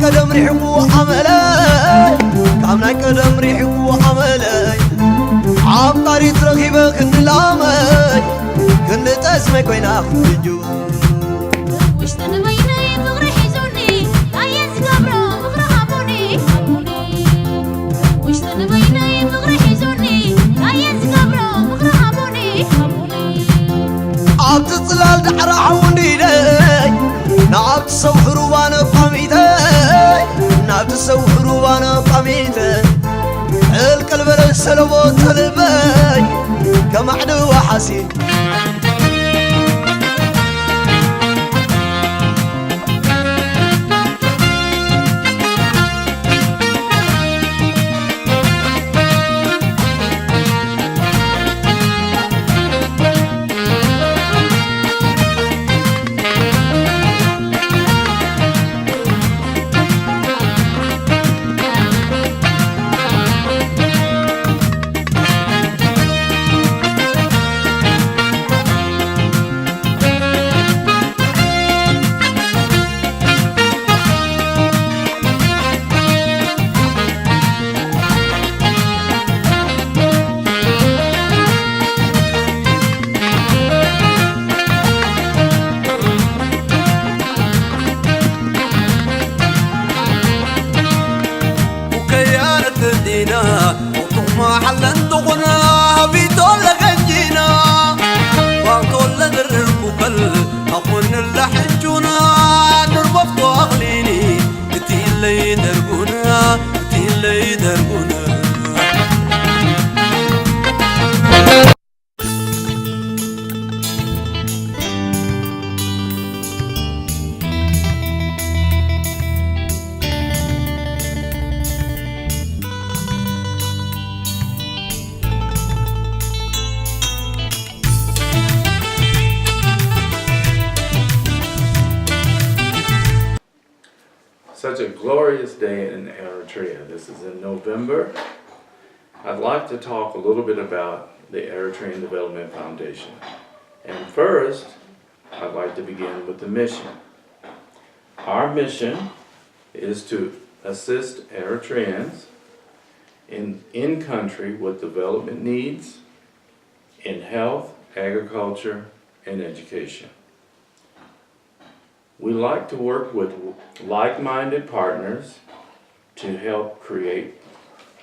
قدم ريحو عملاي كامنا قدم ريحو عملاي عم طريق رغيبة كن العماي كن تسمي كوينا خرجو وشتن بيني فغري حيزوني لا يزقبرو فغري حبوني وشتن بيني فغري حيزوني لا يزقبرو فغري حبوني عبد الصلال دحر عوني لي نعبد صوحرو وانا قميتي نعبد صوحرو وانا قميتي القلب السلوى تلبي كما عدو حسين Such a glorious day in Eritrea. This is in November. I'd like to talk a little bit about the Eritrean Development Foundation. And first, I'd like to begin with the mission. Our mission is to assist Eritreans in country with development needs in health, agriculture, and education. We like to work with like-minded partners to help educate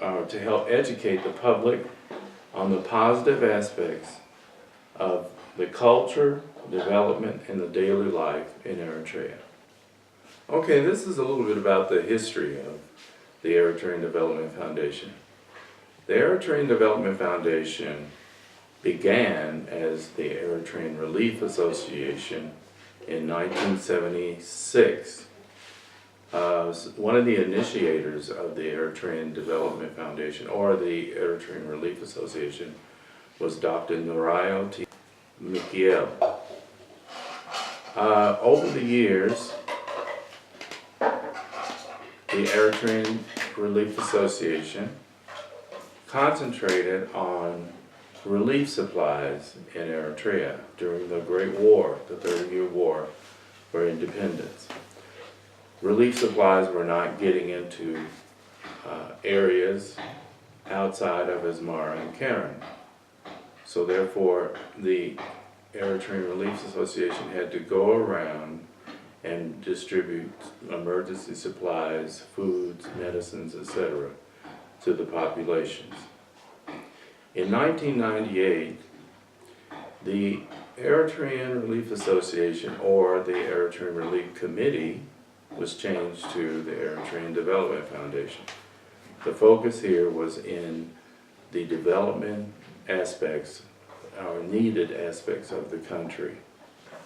the public on the positive aspects of the culture, development, and the daily life in Eritrea. Okay, this is a little bit about the history of the Eritrean Development Foundation. The Eritrean Development Foundation began as the Eritrean Relief Association in 1976. One of the initiators of the Eritrean Development Foundation, or the Eritrean Relief Association, was Dr. Nurayo T. Mikiel. Over the years, the Eritrean Relief Association concentrated on relief supplies in Eritrea during the Great War, the 30-year War for Independence. Relief supplies were not getting into areas outside of Asmara and Karen. So therefore, the Eritrean Relief Association had to go around and distribute emergency supplies, foods, medicines, etc. to the populations. In 1998, the Eritrean Relief Association, or the Eritrean Relief Committee, was changed to the Eritrean Development Foundation. The focus here was in the development aspects, or needed aspects of the country.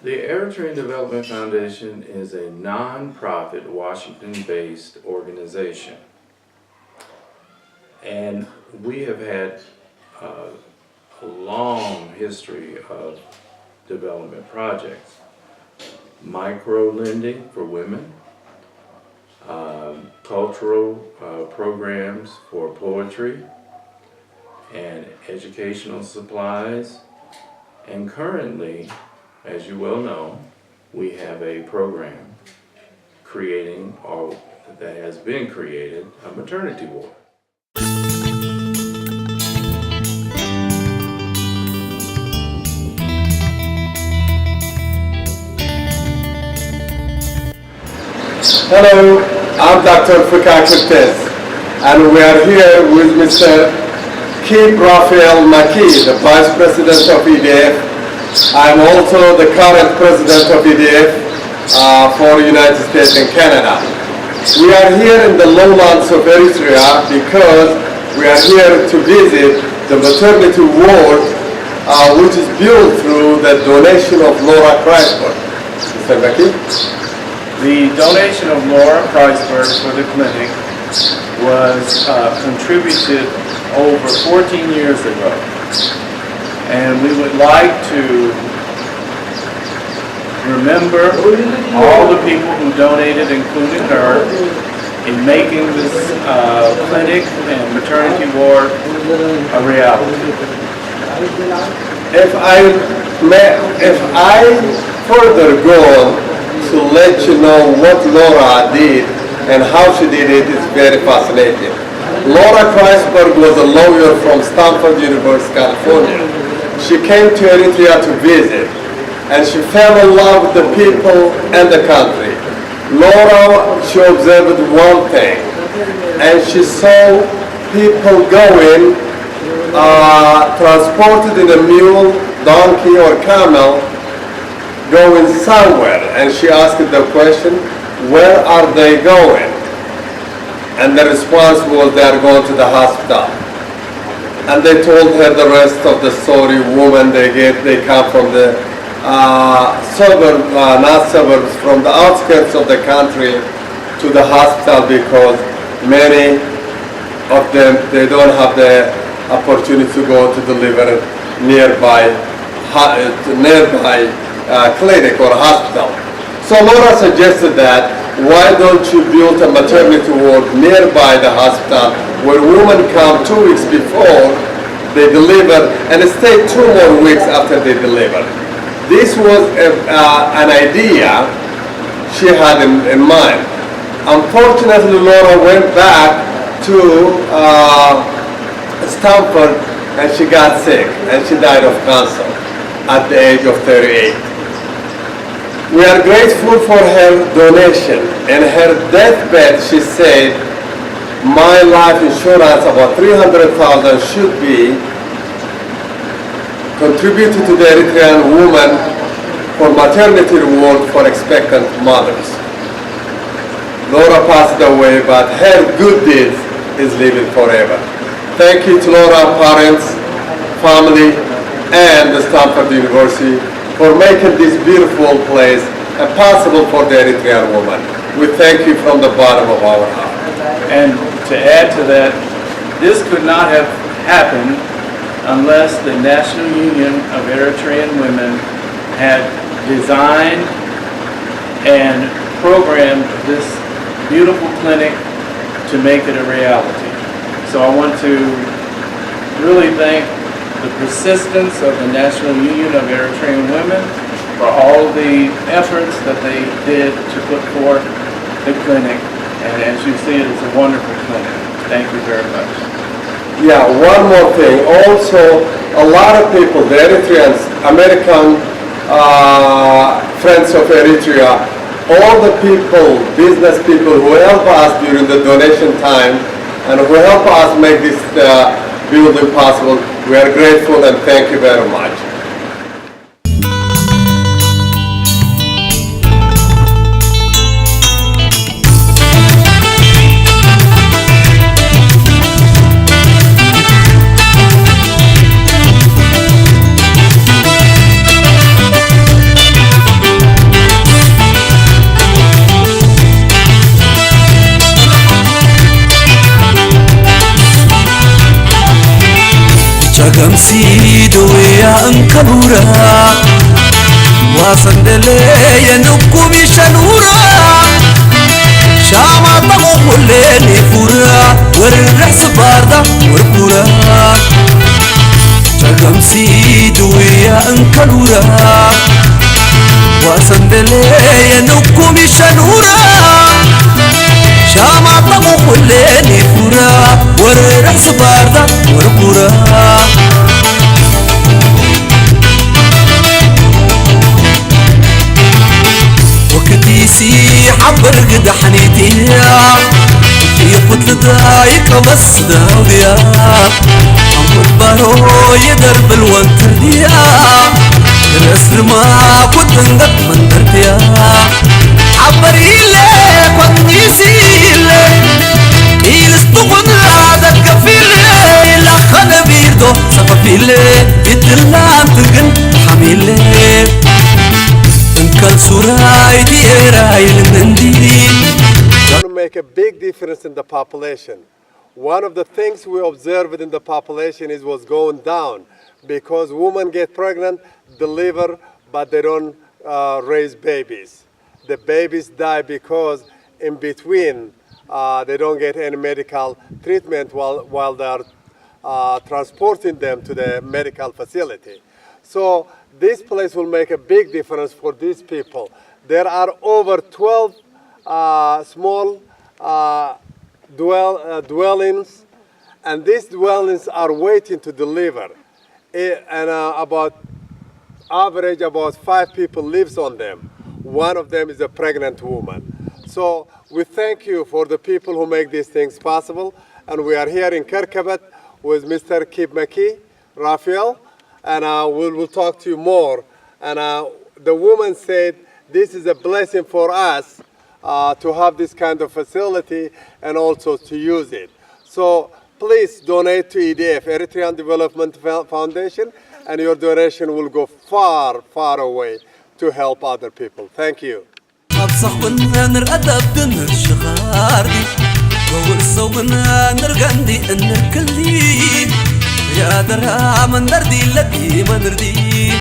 The Eritrean Development Foundation is a non-profit Washington-based organization. And we have had a long history of development projects. Micro lending for women, cultural programs for poetry, and educational supplies. And currently, as you well know, we have a program creating, or that has been created, a maternity ward. Hello, I'm Dr. Fika Cortez, and we are here with Mr. Kip Raphael Maki, the Vice President of EDF. I'm also the current President of EDF for United States and Canada. We are here in the lowlands of Eritrea because we are here to visit the maternity ward which is built through the donation of Laura Kreisberg. Mr. Maki? The donation of Laura Kreisberg for the clinic was contributed over 14 years ago. And we would like to remember all the people who donated, including her, in making this clinic and maternity ward a reality. If I further go to let you know what Laura did and how she did it is very fascinating. Laura Kreisberg was a lawyer from Stanford University, California. She came to Eritrea to visit, and she fell in love with the people and the country. Laura, she observed one thing, and she saw people going, transported in a mule, donkey, or camel, going somewhere, and she asked the question, where are they going? And the response was, they are going to the hospital. And they told her the rest of the story. Women, they come from the not suburbs, from the outskirts of the country to the hospital because many of them, they don't have the opportunity to go to deliver nearby clinic or hospital. So Laura suggested that, why don't you build a maternity ward nearby the hospital where women come 2 weeks before they deliver and stay 2 more weeks after they deliver. This was an idea she had in mind. Unfortunately, Laura went back to Stanford and she got sick and she died of cancer at the age of 38. We are grateful for her donation. In her deathbed, she said, my life insurance, about $300,000, should be contributed to the Eritrean woman for maternity reward for expectant mothers. Laura passed away, but her good deeds is living forever. Thank you to Laura's parents, family, and the Stanford University for making this beautiful place possible for the Eritrean woman. We thank you from the bottom of our heart. And to add to that, this could not have happened unless the National Union of Eritrean Women had designed and programmed this beautiful clinic to make it a reality. So I want to really thank the persistence of the National Union of Eritrean Women for all the efforts that they did to put forth the clinic. And as you see, it's a wonderful clinic. Thank you very much. Yeah, one more thing. Also, a lot of people, the Eritreans, American friends of Eritrea, all the people, business people who help us during the donation time and who help us make this building possible, we are grateful and thank you very much. شغمسي دويا انكبورا وصندلي ينكم يشنورا شاما طمو الليل فورا والرحس باردا ورقورا شغمسي دويا انكبورا وصندلي ينكم يشنورا شاما طمو الليل فورا والرحس باردا ورقورا وكتيسي حبر قد حنيتيا في قتل دايك بس داوديا عمود بارو يدرب الوانترديا الاسر ما كنت نقط من درديا عبري لك ونيسي لك يلستغن هذا الكفيل لا خنا بيردو سقفي لك يدلان تلقن حميل لك Want to make a big difference in the population. One of the things we observed in the population is was going down because women get pregnant, deliver, but they don't raise babies. The babies die because in between they don't get any medical treatment while they are transporting them to the medical facility. So this place will make a big difference for these people. There are over 12 small dwellings, and these dwellings are waiting to deliver. And about 5 people lives on them. One of them is a pregnant woman. So we thank you for the people who make these things possible. And we are here in Kirkabat with Mr. Kibmaki, Raphael. And we'll talk to you more. And the woman said, this is a blessing for us to have this kind of facility and also to use it. So please donate to EDF, Eritrean Development Foundation, and your donation will go far, far away to help other people. Thank you. يا درا من دردي لك من دردي